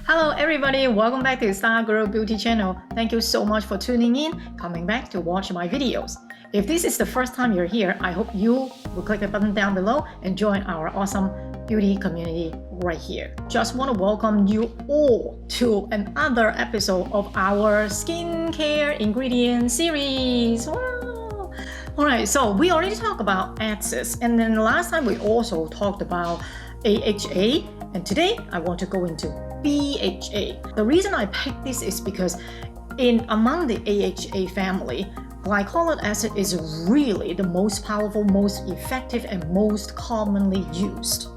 Hello everybody, welcome back to StarGirl Beauty channel. Thank you so much for tuning in, coming back to watch my videos. If this is the first time you're here, I hope you will click the button down below and join our awesome beauty community right here. Just want to welcome you all to another episode of our skincare ingredient series. Wow. Alright, so we already talked about acids, and then last time we also talked about AHA, and today I want to go into BHA. The reason I picked this is because among the AHA family, glycolic acid is really the most powerful, most effective, and most commonly used.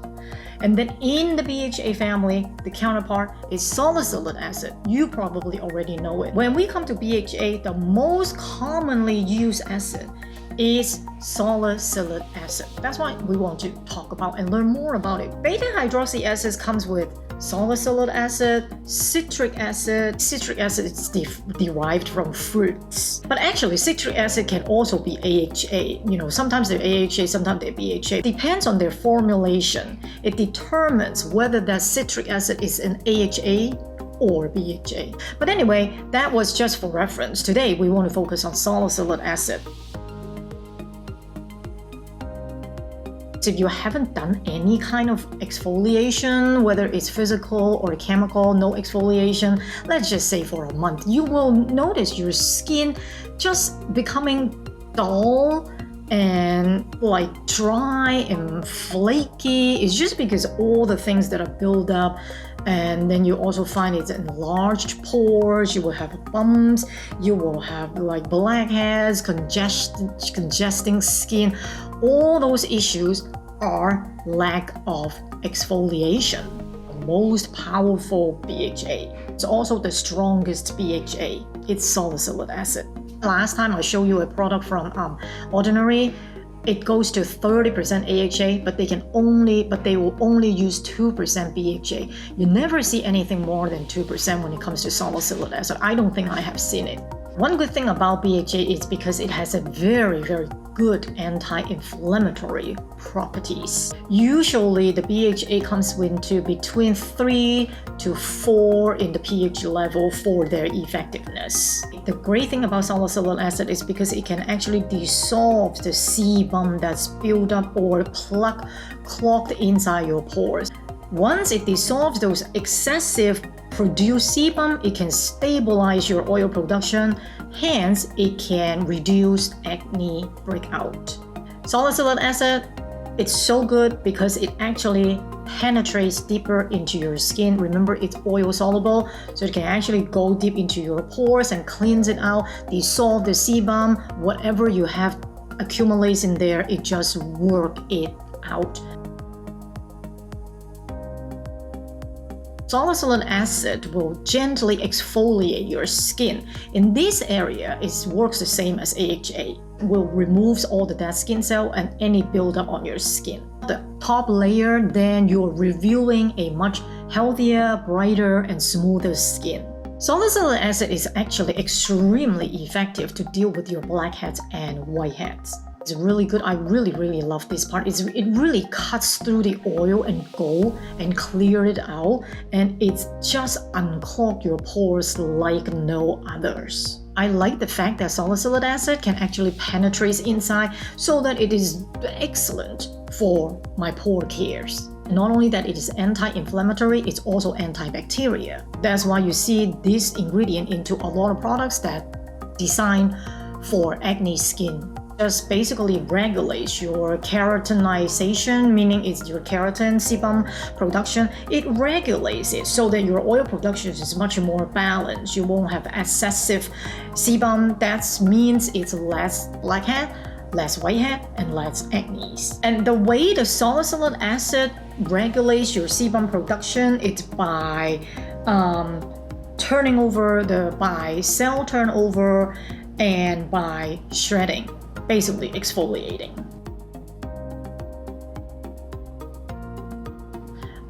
And then in the BHA family, the counterpart is salicylic acid. You probably already know it. When we come to BHA, the most commonly used acid is salicylic acid. That's why we want to talk about and learn more about it. Beta-hydroxy acid comes with salicylic acid, citric acid. Citric acid is derived from fruits. But actually, citric acid can also be AHA. Sometimes they're AHA, sometimes they're BHA. Depends on their formulation. It determines whether that citric acid is an AHA or BHA. But anyway, that was just for reference. Today, we want to focus on salicylic acid. If you haven't done any kind of exfoliation, whether it's physical or chemical, no exfoliation, let's just say for a month, you will notice your skin just becoming dull and like dry and flaky. It's just because all the things that are built up, and then you also find it's enlarged pores, you will have bumps, you will have like blackheads, congesting skin. All those issues are lack of exfoliation. The most powerful BHA. It's also the strongest BHA. It's salicylic acid. Last time I showed you a product from Ordinary. It goes to 30% AHA, but they will only use 2% BHA. You never see anything more than 2% when it comes to salicylic acid. I don't think I have seen it. One good thing about BHA is because it has a very, very good anti-inflammatory properties. Usually the BHA comes into between 3 to 4 in the pH level for their effectiveness. The great thing about salicylic acid is because it can actually dissolve the sebum that's built up or clogged inside your pores. Once it dissolves those excessive produced sebum, it can stabilize your oil production, hence it can reduce acne breakout. Salicylic acid, it's so good because it actually penetrates deeper into your skin. Remember, it's oil soluble, so it can actually go deep into your pores and cleanse it out, dissolve the sebum, whatever you have accumulates in there, it just work it out. Salicylic acid will gently exfoliate your skin. In this area, it works the same as AHA. It will remove all the dead skin cell and any buildup on your skin. The top layer, then you're revealing a much healthier, brighter, and smoother skin. Salicylic acid is actually extremely effective to deal with your blackheads and whiteheads. It's really good. I really love this part. It really cuts through the oil and gold and clear it out, and it's just unclog your pores like no others. I like the fact that salicylic acid can actually penetrate inside, so that it is excellent for my pore cares. Not only that it is anti-inflammatory, it's also antibacterial. That's why you see this ingredient into a lot of products that designed for acne skin. Just basically regulates your keratinization, meaning it's your keratin sebum production. It regulates it so that your oil production is much more balanced. You won't have excessive sebum. That means it's less blackhead, less whitehead, and less acne. And the way the salicylic acid regulates your sebum production, it's by by cell turnover and by shredding. Basically exfoliating.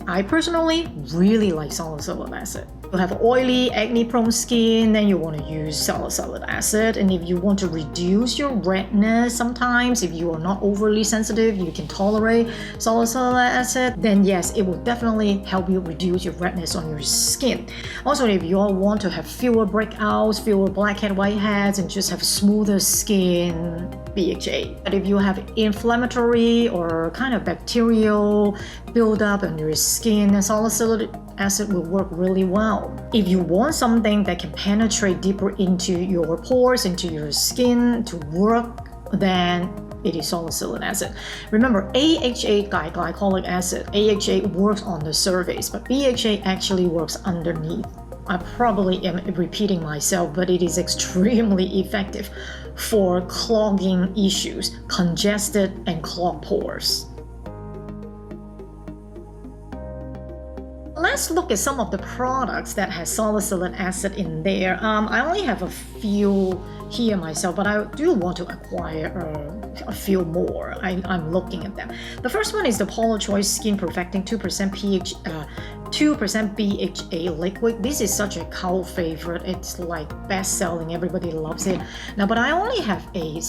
I personally really like salicylic acid. You have oily, acne-prone skin, then you want to use salicylic acid. And if you want to reduce your redness, sometimes if you are not overly sensitive, you can tolerate salicylic acid, then yes, it will definitely help you reduce your redness on your skin. Also, if you all want to have fewer breakouts, fewer blackhead, whiteheads, and just have smoother skin, BHA. But if you have inflammatory or kind of bacterial buildup on your skin, then salicylic acid will work really well. If you want something that can penetrate deeper into your pores, into your skin to work, then it is salicylic acid. Remember, AHA, glycolic acid, AHA works on the surface, but BHA actually works underneath. I probably am repeating myself, but it is extremely effective for clogging issues, congested and clogged pores. Let's look at some of the products that has salicylic acid in there. I only have a few here myself, but I do want to acquire a few more. I'm looking at them. The first one is the Paula Choice Skin Perfecting 2% BHA liquid. This is such a cult favorite. It's like best selling. Everybody loves it. Now, but I only have a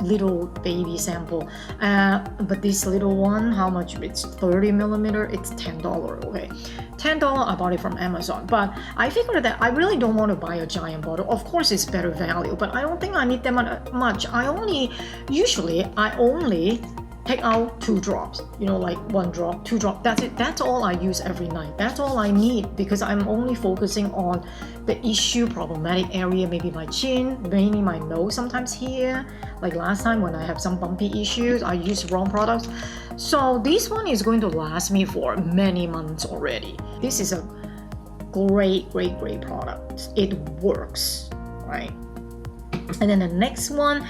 little baby sample. But this little one, how much? It's 30 millimeter. It's $10. Okay, $10. I bought it from Amazon. But I figured that I really don't want to buy a giant bottle. Of course, it's better value, but I don't think I need that much. I only take out 2 drops, like 1 drop, 2 drops. That's it. That's all I use every night. That's all I need, because I'm only focusing on the problematic area, maybe my chin, mainly my nose sometimes here. Like last time when I have some bumpy issues, I use wrong products. So this one is going to last me for many months already. This is a great product. It works, right? And then the next one,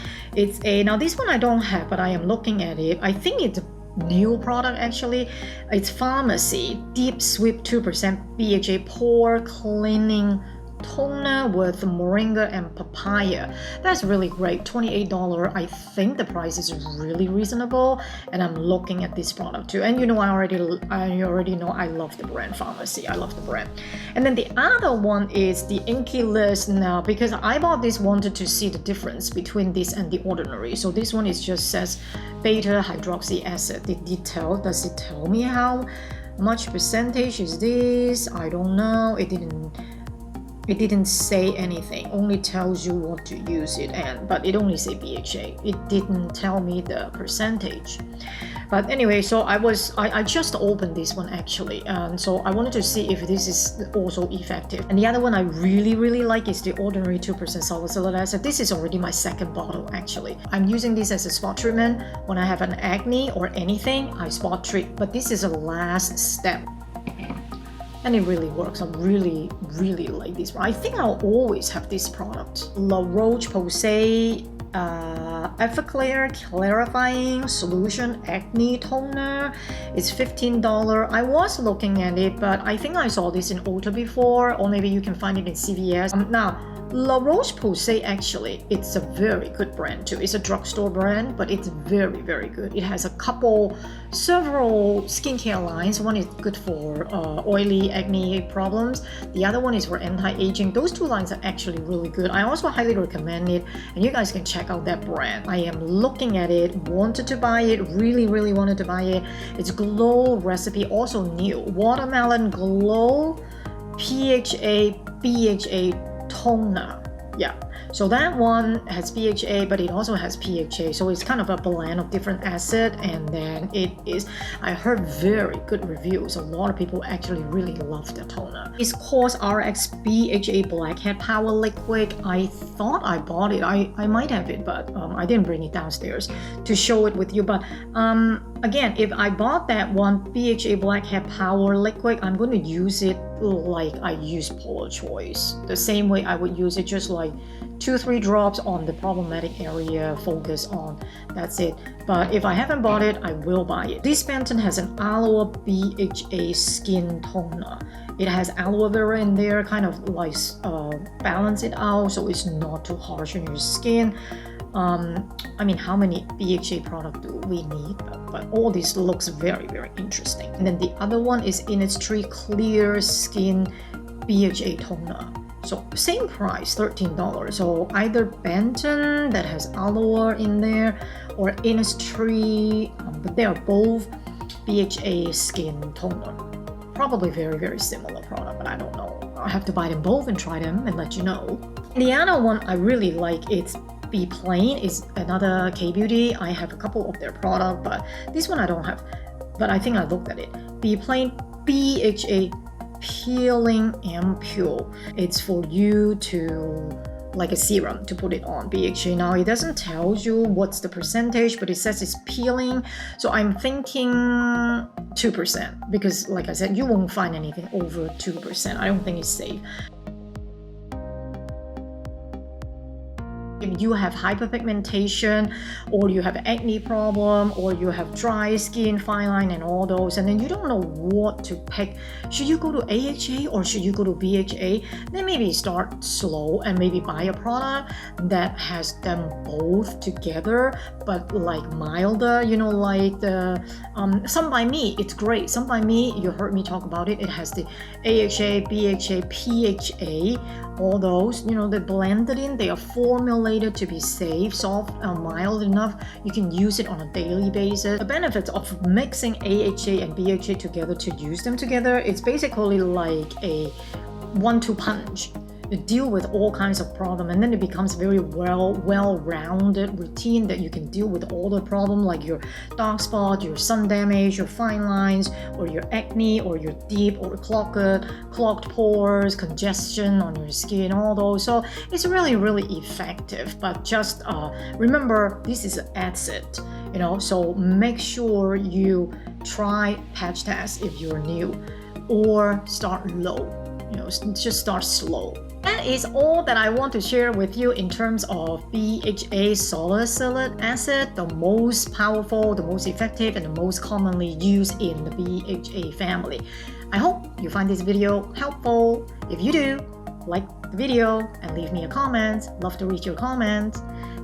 now this one I don't have, but I am looking at it. I think it's a new product actually. It's Farmacy Deep Sweep 2% BHA Pore Cleaning Toner with Moringa and Papaya. That's really great. $28. I think the price is really reasonable, and I'm looking at this product too. And I already know I love the brand Farmacy. I love the brand. And then the other one is the Inkey list now, because I bought this, wanted to see the difference between this and the Ordinary. So this one just says beta hydroxy acid. Does it tell me how much percentage is this? I don't know. It didn't say anything, only tells you what to use it but it only say BHA. It didn't tell me the percentage. But anyway, so I just opened this one actually, and so I wanted to see if this is also effective. And the other one I really like is the Ordinary 2% salicylic acid. This is already my second bottle actually. I'm using this as a spot treatment. When I have an acne or anything, I spot treat, but this is a last step. And it really works. I really like this. I think I'll always have this product. La Roche Posay Effaclar Clarifying Solution Acne Toner. It's $15. I was looking at it, but I think I saw this in ULTA before, or maybe you can find it in CVS. Now, La Roche Posay actually, it's a very good brand too. It's a drugstore brand, but it's very good. It has several skincare lines. One is good for oily acne problems. The other one is for anti-aging. Those 2 lines are actually really good. I also highly recommend it, and you guys can check out that brand. I am looking at it, wanted to buy it, really wanted to buy it. It's Glow recipe, also new. Watermelon Glow PHA BHA Toner. Yeah, so that one has BHA, but it also has PHA, so it's kind of a blend of different acid. And then I heard very good reviews. A lot of people actually really love the toner. It's CosRX BHA Blackhead Power Liquid. I thought I bought it. I might have it, but I didn't bring it downstairs to show it with you. But again, if I bought that one, BHA Blackhead Power Liquid, I'm going to use it like I use Paula Choice. The same way I would use it, just like 2-3 drops on the problematic area, focus on, that's it. But if I haven't bought it, I will buy it. This Benton has an Aloe BHA Skin Toner. It has aloe vera in there, kind of like balance it out so it's not too harsh on your skin. I mean, how many BHA product do we need? But all this looks very, very interesting. And then the other one is Instree Clear Skin BHA Toner. So same price, $13. So either Benton that has aloe in there, or Instree, but they are both BHA skin toner. Probably very, very similar product, but I don't know. I'll have to buy them both and try them and let you know. The other one I really like, it's Be Plain, is another K-Beauty. I have a couple of their product, but this one I don't have. But I think I looked at it. Be Plain BHA Peeling Ampoule. It's for you to, like a serum, to put it on BHA. Now it doesn't tell you what's the percentage, but it says it's peeling. So I'm thinking 2%, because like I said, you won't find anything over 2%. I don't think it's safe. If you have hyperpigmentation, or you have acne problem, or you have dry skin, fine line, and all those, and then you don't know what to pick, should you go to AHA or should you go to BHA? Then maybe start slow and maybe buy a product that has them both together, but like milder, you know, like the Some By Me. It's great. Some By Me, you heard me talk about it. It has the AHA, BHA, PHA, all those, you know, they're blended in. They are formulated to be safe, soft, mild enough. You can use it on a daily basis. The benefits of mixing AHA and BHA together to use them together, it's basically like a 1-2 punch. You deal with all kinds of problems, and then it becomes very well-rounded routine that you can deal with all the problem, like your dark spot, your sun damage, your fine lines, or your acne, or your deep or clogged pores, congestion on your skin, all those. So it's really, really effective. But just remember, this is an acid, you know, so make sure you try patch test if you're new, or start low, you know, just start slow. That is all that I want to share with you in terms of BHA salicylic acid, the most powerful, the most effective, and the most commonly used in the BHA family. I hope you find this video helpful. If you do, like the video and leave me a comment. Love to read your comments.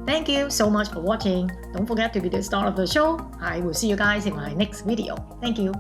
Thank you so much for watching. Don't forget to be the star of the show. I will see you guys in my next video. Thank you.